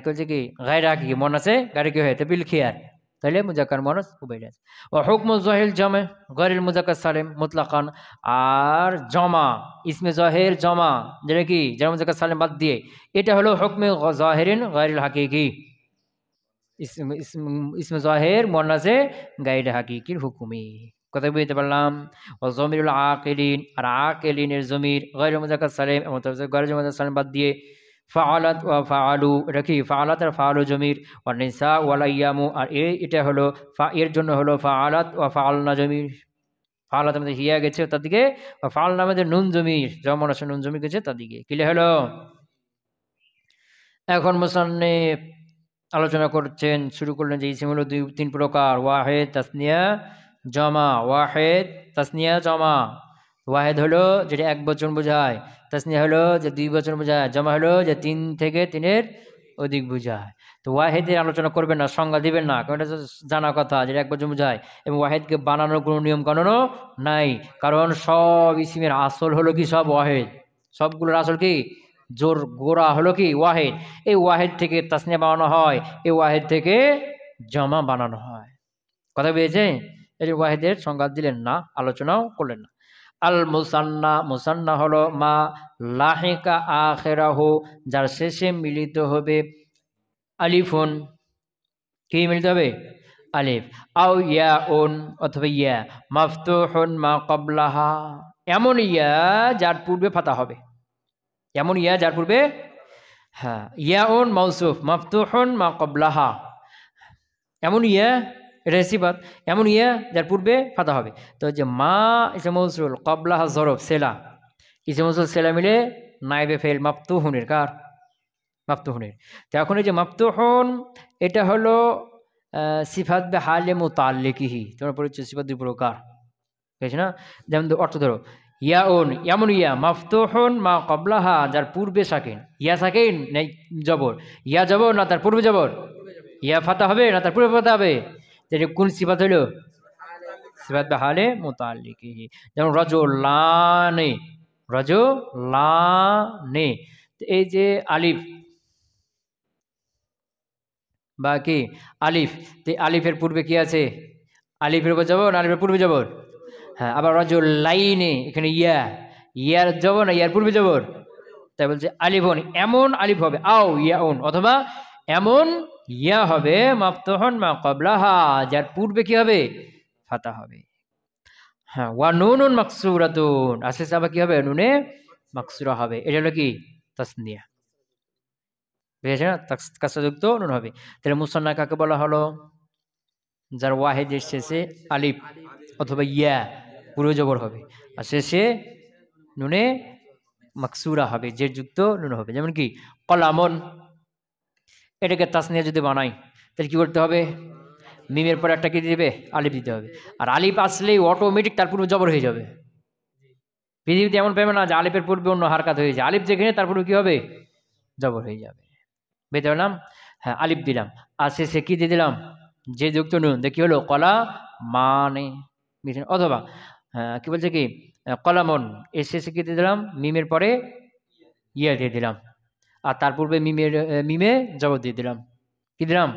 Speaker 1: কি বলছে কি গায়র হাকিকি মুয়ান্নাসে গায়র কি হয় তো বিল খিয়ার, তাহলে মুজাক্কার মুয়ান্নাস উভয় আছে। ও হুকমু জহিল জামে গায়রুল মুজাক্কার সালিম মুতলাকান, আর জমা ইসমে জহের জমা যেটা কি যারা মুজাক্কার সালিম বাদ দিয়ে, এটা হলো হুকমে জাহিরিন গায়রুল হাকিকি, ইসমে জাহের মুয়ান্নাসে গায়রে হাকিকির হুকুমি। কথা বুঝতে পারলাম? ও জমিরুল আকিলিন, আর আকিলিনের জমির গায়রে মুজাক্কার সালিম এবং গায়রে মুজাক্কার সালিম বাদ দিয়ে ফাআলাত ওয়া ফাআলু, এটা কি ফাআলাত আর ফাআলু জমির, ওয়া নিসা ওয়াল আইয়ামু, আর এটা হলো এর জন্য হলো ফাআলাত ওয়া ফাআলনা জমির। ফাআলাত আমাদের হিয়া গেছে তার দিকে, ওয়া ফাআলনা আমাদের নুন জমির, যেমন আছে নুন জমির গেছে তার দিকে। ক্লিয়ার হলো? এখন মুসান্নিফ আলোচনা করছেন, শুরু করলেন যে ইসিম হলো তিন প্রকার, ওয়াহেদ তাসনিয়া জমা। ওয়াহেদ তাসনিয়া জমা, ওয়াহেদ হলো যেটা এক বচন বোঝায়, তাসনিয়া হলো যে দুই বচন বোঝায়, জমা হলো যে তিন থেকে তিনের অধিক বোঝায়। তো ওয়াহেদের আলোচনা করবেন না, সংজ্ঞা দিবেন না, কারণ এটা তো জানা কথা যেটা এক বচন বোঝায়, এবং ওয়াহেদকে বানানোর কোনো নিয়ম কানুনও নাই, কারণ সব ইসিমের আসল হলো কি সব ওয়াহেদ, সবগুলোর আসল কি জোর গোড়া হলো কি ওয়াহেদ। এই ওয়াহেদ থেকে তাসনিয়া বানানো হয়, এই ওয়াহেদ থেকে জমা বানানো হয়। কথা বুঝেছে? এই যে ওয়াহেদের সংজ্ঞা দিলেন না, আলোচনাও করলেন না। আল মুসান্না, মুসান্না হলো মা লাহিকা আখিরাহু, যার শেষে মিলিত হবে আলিফুন, কি মিলিত হবে? আলিফ, আও ইয়া উন, অথবা ইয়া, মাফতুহুন মা ক্বাবলাহা, এমন ইয়া যার পূর্বে ফাতা হবে, এমন ইয়া যার পূর্বে, হ্যাঁ, ইয়াউন মাউসুফ মাফতুহুন মা ক্বাবলাহা, এমন ইয়া এটা সিফাত, এমন ইয়া যার পূর্বে ফাতা হবে। তো যে মা ইসে মৌসুল, ক্বাবলাহা জরফ সেলা, ইসে মৌসুল সেলা মিলে নাইবে ফেল মাফতুহুনের, কার? মাফতুহুনের। তো এখন এই যে মাফতুহুন এটা হলো সিফাত বে হালে মুতাল্লিকিহি, তোমার পরিচয় সিফাত দুই প্রকার, বুঝেছ না? যেমন অর্থ ধরো ইয়াউন, এমন ইয়া মাফতুহুন মা ক্বাবলাহা, যার পূর্বে সাকিন, ইয়া সাকিন নাই জবর, ইয়া জবর না তার পূর্বে জবর, ইয়া ফাতা হবে না তার পূর্বে ফাতা হবে, যেটা কোন সিফাত হইল? সিফাত বে হালে মুতাল্লিকিহি। যেমন রাজুলানে, রাজুলানে, এই যে আলিফ বা কি আলিফ, তো আলিফের পূর্বে কি আছে? আলিফের উপর জবর না আলিফের পূর্বে জবর? হ্যাঁ, আবার রাজুল লাইনে এখানে ইয়া, ইয়ার জবর না ইয়ার পূর্বে জবর, তাই বলছে আলিফুন, এমন আলিফ হবে, আও ইয়াউন, অথবা এমন ইয়া হবে মাফতুহুন মা ক্বাবলাহা, যার পূর্বে কি হবে? ফাতা হবে। হ্যাঁ, ওয়া নুনুন মাকসুরাতুন, আশেষ আবার কি হবে? নুনে মাকসুরা হবে। এটা হলো কি তাসনিয়া, বুঝেছে না? কাসরাযুক্ত নুন হবে। তাহলে মুসান্না কাকে বলা হলো? যার ওয়াহেদের শেষে আলিফ অথবা ইয়া পুরো জবর হবে, আর শেষে নুনে মাকসুরা হবে, জের যুক্ত নুন হবে। যেমন কি কলামন, এটাকে তাসনিয়া যদি বানাই তাহলে কি করতে হবে? মিমের পরে একটা কি দিবে? আলিফ দিতে হবে। আর আলিফ আসলেই অটোমেটিক তার পূর্বে জবর হয়ে যাবে। পৃথিবীতে এমন পাবে না যে আলিফের পূর্বে অন্য হারকাত হয়ে যায়, আলিফ যেখানে তার পূর্বে কি হবে? জবর হয়ে যাবে। বুঝতে পারলাম? হ্যাঁ, আলিফ দিলাম, আর শেষে কি দিয়ে দিলাম? যে যুক্ত নুন, দেখি হলো কলা মানে, অথবা কি বলছে কি কলামন, এর শেষে কি দিয়ে দিলাম? মিমের পরে ইয়া দিয়ে দিলাম। আর তার পূর্বে মিমে জবর দিয়ে দিলাম। কি দিলাম?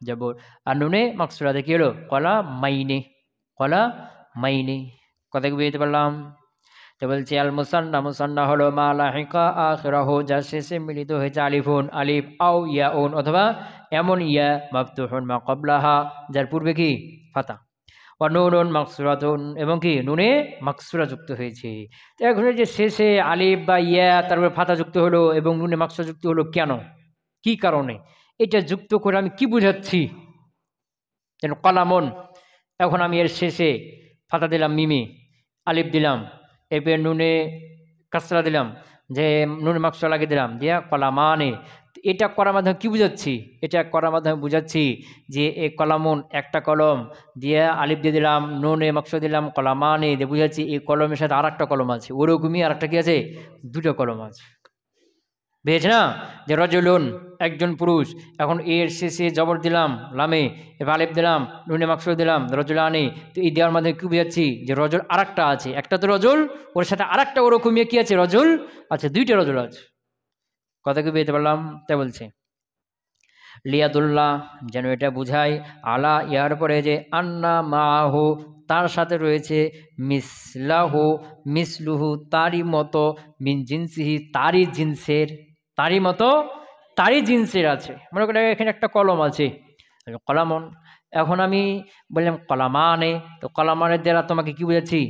Speaker 1: জবর। আর নুনে মাকসুরাতে কি হলো? কলা মাইনে, কলা মাইনে। কথা কি বুঝতে পারলাম? তো বলছি আল মুসান্না, মুসান্না হলো মা লাহিকা আখিরাহু, যার শেষে মিলিত হয়েছে আলিফুন, আলিফ আও ইয়াউন, অথবা এমন ইয়া মাফতুহুন মা ক্বাবলাহা, যার পূর্বে কি ফাতা। ও নুনুন মাকসুরাতুন, এবং কি নুনে মাকসুরা যুক্ত হয়েছে। তো এখন এই যে শেষে আলিফ বা ইয়া তারপরে ফাতা যুক্ত হলো এবং নুনে মাকসুরা যুক্ত হলো, কেন, কি কারণে এটা যুক্ত করে আমি কি বুঝাচ্ছি? যেন কলামন, এখন আমি এর শেষে ফাতা দিলাম মিমি, আলিফ দিলাম, এরপরে নুনে কাসরা দিলাম, যে নুনে মাকসুরা লাগিয়ে দিলাম, দিয়া কলামানে। এটা করার মাধ্যমে কি বুঝাচ্ছি? এটা করার মাধ্যমে বুঝাচ্ছি যে এই কলামুন একটা কলম, দিয়ে আলিফ দিয়ে দিলাম, নুনে মাকসুরা দিলাম, কলামানে দিয়ে বুঝাচ্ছি এই কলমের সাথে আর একটা কলম আছে, ওরকমই আর একটা কি আছে, দুটো কলম আছে। বুঝেছে না? যে রজুলুন একজন পুরুষ, এখন এর শেষে জবর দিলাম লামে, এবার আলিফ দিলাম, নুনে মাকসুর দিলাম, রজুলানি। তো এই দেওয়ার মাধ্যমে কি বুঝাচ্ছি? যে রজুল আর একটা আছে, একটা তো রজুল, ওর সাথে আর একটা ওরকমই কি আছে, রজুল আছে, দুইটা রজুল আছে। কথা কি বুঝতে পারলাম? তাই বলছে লিয়াদুল্লাহ, যেন এটা বুঝায়, আলা ইয়ার পরে যে আন্না মাহু, তার সাথে রয়েছে, মিসলাহু, মিসলুহু তারই মতো, মিন জিনসিহি তারই জিনসের, তারই মতো তারই জিনসের আছে। মনে করেন এখানে একটা কলম আছে, কলামন। এখন আমি বললাম কলামানে, তো কলামানের দ্বারা তোমাকে কি বুঝাচ্ছি?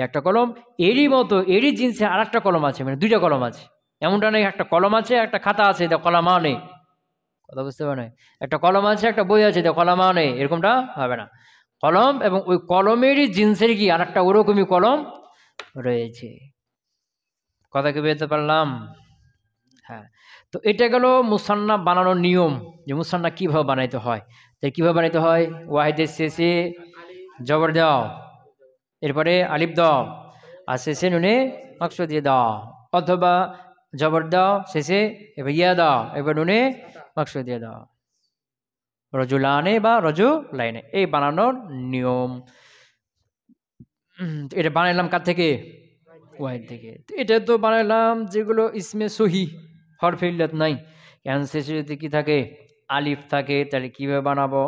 Speaker 1: একটা কলম, এরই মতো এরই জিনসে আর একটা কলম আছে, মানে দুইটা কলম আছে। এমনটা নেই একটা কলম আছে একটা খাতা আছে, কলামানে। কথা বুঝতে পারে? একটা কলম আছে একটা বই আছে, কলমা নেই, এরকমটা হবে না। কলম এবং ওই কলমেরই জিন্সের কি আর একটা ওরকমই কলম রয়েছে। কথা কি বুঝতে পারলাম? হ্যাঁ। তো এটা গেল মুসান্না বানানোর নিয়ম, যে মুসান্না কিভাবে বানাইতে হয়। তাই কিভাবে বানাইতে হয়? ওয়াহিদের শেষে জবর দাও, এরপরে আলিফ দাও, আর শেষে নুনে মাকসুদ দিয়ে দাও, অথবা জবর দাও শেষে, এবার ইয়া দাও, এবার নুনে মাকসুদ দিয়ে দাও। রজুলানে বা রজুলাইনে, এই বানানোর নিয়ম। এটা বানাইলাম কার থেকে? ওয়াহিদ থেকে। তো এটা তো বানাইলাম যেগুলো ইসমে সহি, হরফে ইল্লাত নাই, শেষে যদি কি থাকে, আলিফ থাকে, তাহলে কিভাবে বানাবো?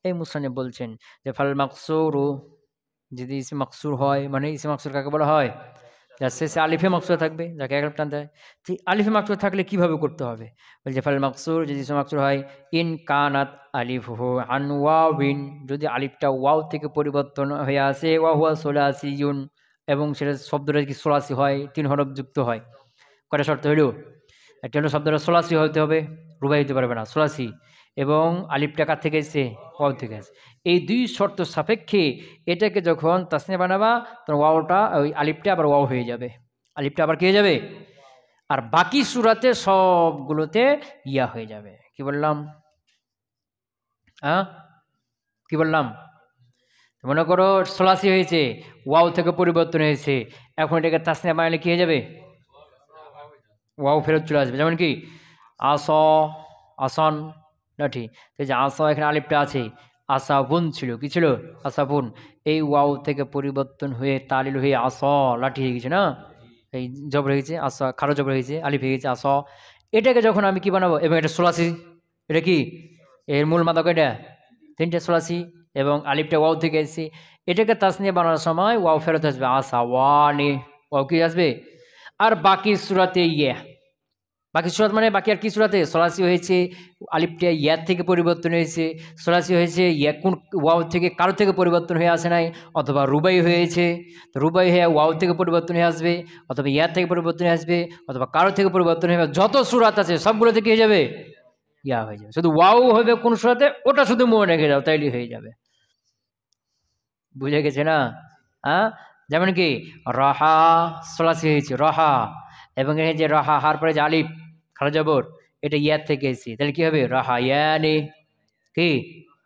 Speaker 1: এই মুসান্নিফ বলছেন যে ফাল মাকসুরু, যদি ইসে মাকসুর হয়, মানে ইসে মাকসুর কাকে বলা হয়? যার শেষে আলিফে মাকসুর থাকবে, যাকে এক টান দেয়। ঠিক আলিফে মাকসুর থাকলে কিভাবে করতে হবে? বলছে ফাল মাকসুর, যদি ইসে মাকসুর হয়, ইন কানাত আলিফহু আন ওয়াউন, যদি আলিফটা ওয়াও থেকে পরিবর্তন হয়ে আসে, ওয়া হুয়া সুলাসিয়ুন, এবং সেটা শব্দটা কি সোলাসি হয়, 3 হরফ যুক্ত হয়। কয়টা শর্ত হইল? একটা হলো শব্দটা সোলাসি হতে হবে, রুবাই হতে পারবে না, সোলাসি, এবং আলিফটা কার থেকে এসছে? ওয়াও থেকে আসে। এই 2 শর্ত সাপেক্ষে এটাকে যখন তাসনিয়া বানাবা, তখন ওয়াওটা, ওই আলিফটা আবার ওয়াও হয়ে যাবে, আলিফটা আবার কি হয়ে যাবে? আর বাকি সূরাতে সবগুলোতে ইয়া হয়ে যাবে। কি বললাম? হ্যাঁ, কি বললাম? মনে করো সোলাসি হয়েছে, ওয়াও থেকে পরিবর্তন হয়েছে, এখন এটাকে তাসনিয়া বানালে কি হয়ে যাবে? ওয়াও ফেরত চলে আসবে। যেমন কি আস, আসন, লাঠি। এই যে আস, এখানে আলিফটা আছে, আসাবুন ছিল, কি ছিল? আসাবুন। এই ওয়াও থেকে পরিবর্তন হয়ে তালিল হয়ে আস, লাঠি হয়ে গেছে না? এই জবর হয়ে গেছে, আস খারো জবর হয়েছে, আলিফ হয়ে গেছে আস। এটাকে যখন আমি কি বানাবো, এবং এটা সোলাসি, এটা কি এর মূল মাদক, এটা 3টে সোলাসি, এবং আলিফটা ওয়াও থেকে এসেছে। এটাকে তাসনিয়া বানানোর সময় ওয়াও ফেরত আসবে, আসা ওয়ানে, ওয়াও কি আসবে? আর বাকি সূরাতে ইয়া, বাকি সূরাত মানে বাকি আর কি সূরাতে সোলাসি হয়েছে, আলিফটা ইয়া থেকে পরিবর্তন হয়েছে, সোলাসি হয়েছে, ইয়া কোন ওয়াও থেকে কারো থেকে পরিবর্তন হয়ে আসে নাই, অথবা রুবাই হয়েছে, তো রুবাই হয়ে ওয়াও থেকে পরিবর্তন হয়ে আসবে, অথবা ইয়া থেকে পরিবর্তন হয়ে আসবে, অথবা কারো থেকে পরিবর্তন হয়ে, যত সূরাত আছে সবগুলো থেকে হয়ে যাবে ইয়া হয়ে যাবে। শুধু ওয়াও হবে কোন সূরাতে, ওটা শুধু মনে রেখে যাও, তাইলে হয়ে যাবে। বুঝে গেছে না? হ্যাঁ, যেমন কি রহা সোলাসি হয়েছে, রহা, এবং এই যে রহা হার পরে যে আলিফ খারা জবর, এটা ইয়ার থেকে এসেছি, তাহলে কি হবে? রাহা ইয়ানে, কি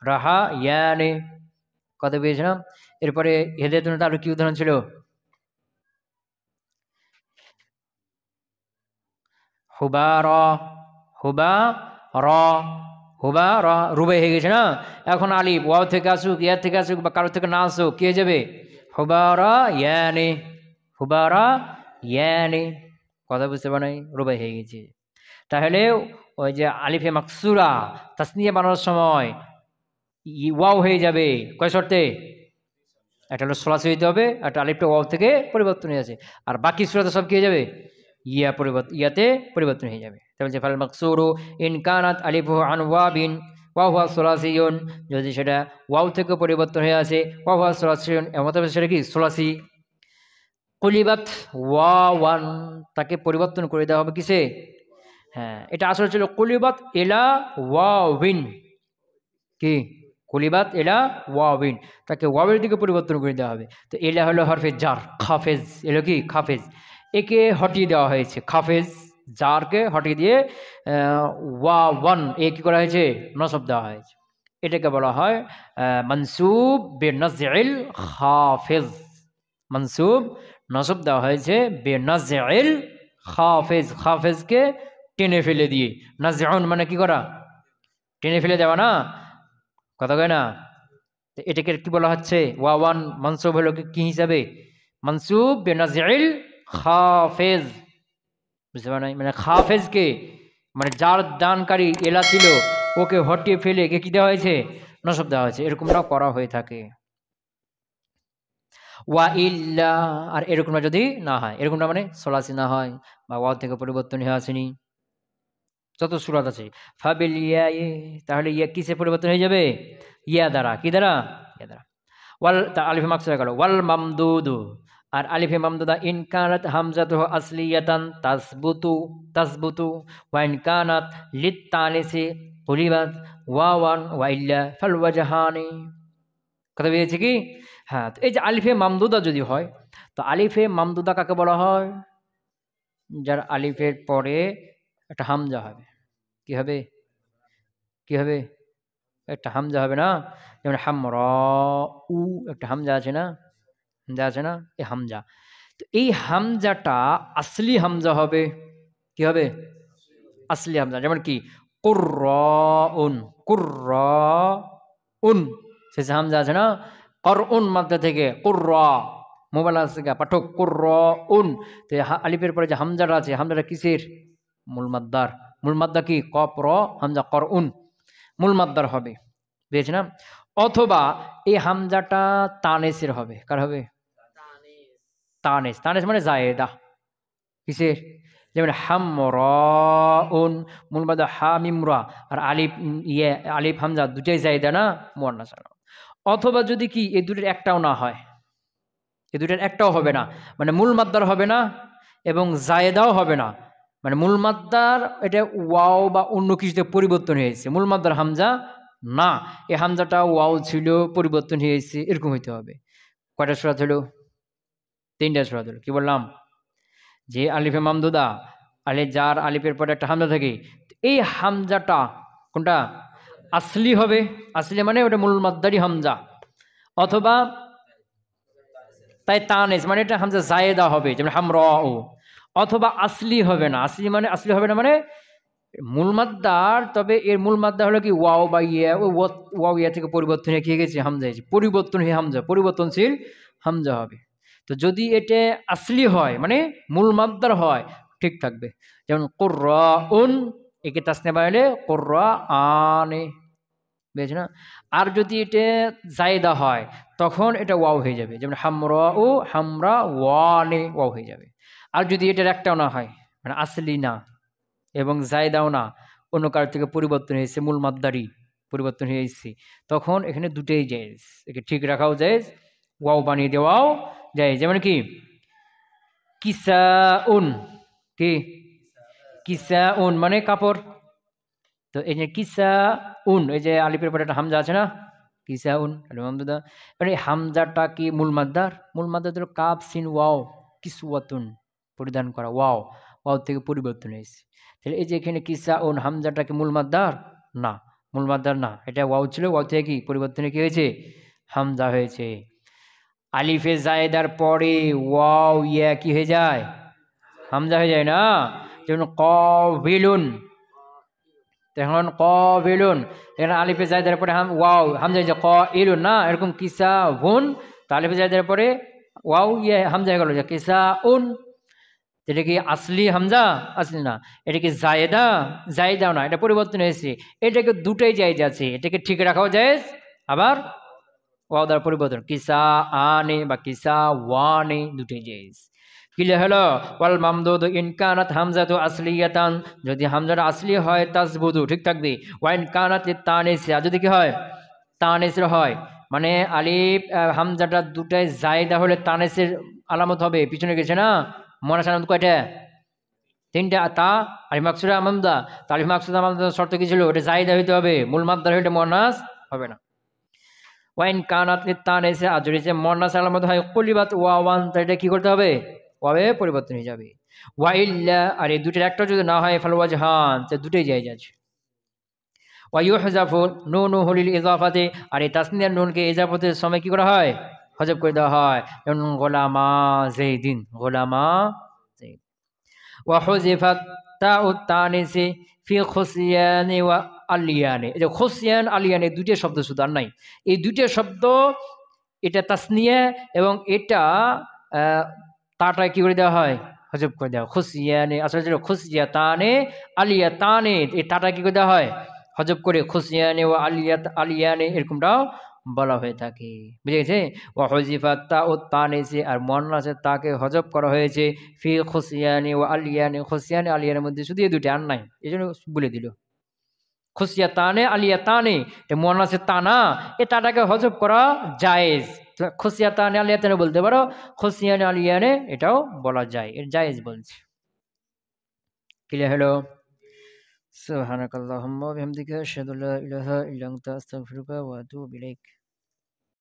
Speaker 1: রাহা ইয়ানে। কথা পেয়েছিলাম। এরপরে হেদের জন্য আরো কি উদাহরণ ছিল? হুবা র, হুবা র, হুবা র, রুবাই হয়ে গেছে না? এখন আলিফ ওয়াও থেকে আসুক, ইয়ার থেকে আসুক, বা কারো থেকে না আসুক, কি হয়ে যাবে? হুবা র ইয়ানে, হুবা র ইয়ানে। কথা বুঝতে পারে নাই, রুবাই হয়ে গেছে। তাহলে ওই যে আলিফে মাকসুরা তাসনিয়া বানানোর সময় ওয়াও হয়ে যাবে কয় শর্তে? একটা হলো সলাসি হইতে হবে, একটা আলিফটা ওয়াও থেকে পরিবর্তন হয়ে আছে, আর বাকি সূরাতে সব কি হয়ে যাবে? ইয়াতে পরিবর্তন হয়ে যাবে। তাহলে যে ফাল মাকসুরু ইন কানাত আলিফুহু আন ওয়াবিন ওয়া হুয়া সুলাসিয়ুন, যদি সেটা ওয়াও থেকে পরিবর্তন হয়ে আছে ওয়া হুয়া সুলাসিয়ুন, এমন হবে সেটা কি সুলাসি। কুলিবাত ওয়াওয়ান, তাকে পরিবর্তন করে দেওয়া হবে কিসে? হ্যাঁ, এটা আসলে ছিল কুলিবাত ইলা ওয়াবিন, কি কুলিবাত ইলা ওয়াবিন, তাকে ওয়াবের দিকে পরিবর্তন করে দেওয়া হবে। তো এলা হলো হরফে জার, খাফেজ, এলো কি খাফেজ, একে হটিয়ে দেওয়া হয়েছে, খাফেজ জারকে হটিয়ে দিয়ে ওয়ান এ কি করা হয়েছে? নসব দেওয়া হয়েছে। এটাকে বলা হয় মনসুব বেনজইল খাফেজ, মনসুব নসব দেওয়া হয়েছে বেনজইল খাফেজ, খাফেজকে টেনে ফেলে দিয়ে। নাজউন মানে কি করা? টেনে ফেলে দেওয়া না, কথা কয় না? এটাকে কি বলা হচ্ছে? ওয়াওয়ান মনসুব হলো কি হিসাবে? মনসুব বেনজইল খাফেজ, বুঝতে পারেন? মানে খাফেজকে, মানে যার দানকারী এলা ছিল ওকে হটিয়ে ফেলে একে কি দেওয়া হয়েছে? নসব দেওয়া হয়েছে। এরকমটাও করা হয়ে থাকে। ওয়া ইল্লা, আর এরকমটা যদি না হয়, এরকমটা মানে সলাসি না হয় বা ওয়া থেকে পরিবর্তন হয়ে আসেনি, যত সূরাত আছে ফাবিল ইয়া, তাহলে ইয়া কিসে পরিবর্তন হয়ে যাবে? ইয়া দ্বারা, কি দ্বারা? ইয়া দ্বারা। ওয়াল আলিফে মাকসুরা গেল। ওয়াল মামদুদু, আর আলিফে মামদুদা ইন কানাত হামজাতুহু আসলিয়াতান তাসবুতু ওয়া ইন কানাত লিত্তানিসি কুলিবাত ওয়াওয়ান ওয়া ইল্লা ফাল ওয়াজহানি। কথা বুঝেছি কি? হ্যাঁ, তো এই যে আলিফে মামদুদা যদি হয়, তো আলিফে মামদুদা কাকে বলা হয়? যার আলিফের পরে একটা হামজা হবে। কি হবে? কি হবে? একটা হামজা হবে না? যেমন হামরাউ, একটা হামজা আছে না? হামজা আছে না? এই হামজা, তো এই হামজাটা আসলি হামজা হবে। কি হবে? আসলি হামজা। যেমন কি কুররাউন, কুররাউন, শেষে হামজা আছে না? করউন মাদ্দা থেকে কুররা, মুবালাগা থেকে পাঠক কুররাউন। তো আলিফের পরে যে হামজাটা আছে, হামজাটা কিসের? মূল মাদ্দার। মূল মাদ্দা কি? কফ র হামজা করউন, মূল মাদ্দার হবে, বুঝেছ না? অথবা এই হামজাটা তানেসের হবে। কার হবে? তানেস। তানেস মানে জায়েদা, কিসের? যেমন হামরাউন, মূল মাদ্দা হামিমরা, আর আলিফ ইয়ে আলিফ হামজা দুটাই জায়েদা না, মুয়ান্নাস। অথবা যদি কি এই দুটোর একটাও না হয়, এই দুটোর একটাও হবে না, মানে মূল মাদ্দার হবে না এবং জায়েদাও হবে না, মানে মূল মাদ্দার এটা ওয়াও বা অন্য কিছুতে পরিবর্তন হয়েছে, মূল মাদ্দার হামজা না, এই হামজাটা ওয়াও ছিল পরিবর্তন হয়েছে, এরকম হইতে হবে। কয়টা সূরাত হলো? 3টা সূরাত হলো। কি বললাম? যে আলিফে মামদুদা, যার আলিফের পরে একটা হামজা থাকে, এই হামজাটা কোনটা? আসলি হবে। আসলি মানে ওটা মূল মাদ্দারি হামজা। অথবা তাই তানেস মানে এটা হামজা জায়েদা হবে, যেমন হামরাউ। অথবা আসলি হবে না। আসলি মানে আসলি হবে না মানে মূল মাদ্দার, তবে এর মূল মাদ্দা হলো কি ওয়াও বা ইয়া, ওই ওয়াও ইয়া থেকে পরিবর্তন হয়ে কি গেছে? হামজা হয়েছে, পরিবর্তন হয়ে হামজা, পরিবর্তনশীল হামজা হবে। তো যদি এটা আসলি হয় মানে মূল মাদ্দার হয়, ঠিক থাকবে। যেমন কুররাউন, একে তাসনিয়া বানাইলে কুরআনে, বুঝেছ না? আর যদি এটা জায়েদা হয় তখন এটা ওয়াও হয়ে যাবে, যেমন হামরাউ হামরা ওয়ানে, ওয়াও হয়ে যাবে। আর যদি এটার একটাও না হয়, মানে আসলি না এবং জায়েদাও না, অন্য কার থেকে পরিবর্তন হয়েছে, মূল মাদ্দারি পরিবর্তন হয়েছে, তখন এখানে দুটোই জায়েজ, একে ঠিক রাখাও জায়েজ, ওয়াও বানিয়ে দেওয়াও জায়েজ। যেমন কি কিসাউন, কি কিসাউন মানে কাপড়। তো এই যে কিসাউন, এই যে আলিফের পরে একটা হামজা আছে না, কিসাউন, আলহামদুলিল্লাহ, মানে হামজাটা কি মূল মাদ্দার? মূল মাদ্দার হলো কাফ সিন ওয়াও, কিসওয়াতুন পরিধান করা, ওয়াও, ওয়াও থেকে পরিবর্তন হয়েছে। তাহলে এই যে এখানে কিসাউন, হামজাটা কি মূল মাদ্দার? না, মূল মাদ্দার না, এটা ওয়াও ছিল, ওয়াও থেকে কি পরিবর্তনে কি হয়েছে? হামজা হয়েছে। আলিফে জায়েদার পরে ওয়াও ইয়া কি হয়ে যায়? হামজা হয়ে যায় না? যেমন কবিলুন, এখন কবিলুন, এখানে আলিফে জায়েদার পরে ওয়াও হামজা হয়ে যায়, কইলুন না, এরকম কিসাউন, তো আলিফে জায়েদার পরে ওয়াও ইয়া হামজা হয়ে গেল, কিসাউন। এটা কি আসলি হামজা? আসলি না। এটা কি জায়েদা? জায়েদাও না, এটা পরিবর্তন হয়েছে। এটাকে দুটোই জায়েজ আছে, এটাকে ঠিক রাখাও জায়েজ, আবার ওয়াও দ্বারা পরিবর্তন, কিসা আনে বা কিসা ওয়ানে দুটোই জায়েজ। ক্লিয়ার হলো? ওয়াল মামদুদ ইন কানাত হামজাতু আসলিয়াতান, যদি হামজাটা আসলি হয় তাসবুতু ঠিক থাকবে। ওয়া ইন কানাত তানিসা, যদি কি হয় তানিসের হয়, মানে আলিফ হামজাটা দুটাই জায়েদা হলে তানিসের আলামত হবে, পিছনে গেছে না। মোনাস আলামত কয়টা? তিনটা। তা আলিফ মাকসুরা মামদা, তা আলিফ মাকসুরা মামদা শর্ত কি ছিল? এটা জায়েদা হইতে হবে, মূল মাদ্দার হইলে মোনাস হবে না। ওয়াইন কানাত তানিসে, আর যদি মোনাস আলামত হয় কুলিবাত ওয়াওয়ান, তাহলে এটা কি করতে হবে? ওয়াবে পরিবর্তন হয়ে যাবে। ওয়াইল্লা, আর এই দুটোর একটা যদি না হয় ফাল ওয়াজহান, তো দুটোই জায়েজ আছে। ওয়াইউহজাফু নুনু হুলিল ইজাফাতে, আর এই তাসনিয়ার নুনকে ইজাফতের সময় কি করা হয়? হজব করে দেওয়া হয়। যেমন গোলামা যাইদিন, গোলামা যাইদ। ওয়াহুজিফাত তাউত তানিসি ফি খুসিয়ানি ওয়া আলিয়ানি, এই যে খুসিয়ান আলিয়ানি দুইটা শব্দ শুধু, আর নাই। এই দুইটা শব্দ, এটা তাসনিয়া এবং এটা তাটা কি করে দেওয়া হয়? হজব করে দেওয়া। খুসিয়ানি আসলে ছিল খুসিয়াতানে আলিয়াতানে, এই তাটা কি করে দেওয়া হয়? হজব করে খুসিয়ানে ও আলিয়ানে এরকমটাও বলা হয়ে থাকে। বুঝে গেছে? ও হজিফাত তা ও তানিসি, আর মুয়ান্নাসের তাকে হজব করা হয়েছে ফি খুসিয়ানি ও আলিয়ানি, খুসিয়ানি আলিয়ানের মধ্যে শুধু এই দুটি, আর নাই, এই জন্য বলে দিল। খুসিয়াতানে আলিয়াতানে, এ মুয়ান্নাসের তানা, এ তাটাকে হজব করা জায়েজ। খুসিয়াতানে আলিয়াতানে বলতে পারো, খুসিয়ানে আলিয়ানে এটাও বলা যায়, এর জায়েজ বলছে। ক্লিয়ার হলো? সুবহানাকাল্লাহুম্মা ওয়া বিহামদিকা আশহাদু আল্লা ইলাহা ইল্লা আনতা আস্তাগফিরুকা ওয়া আতুবু ইলাইক।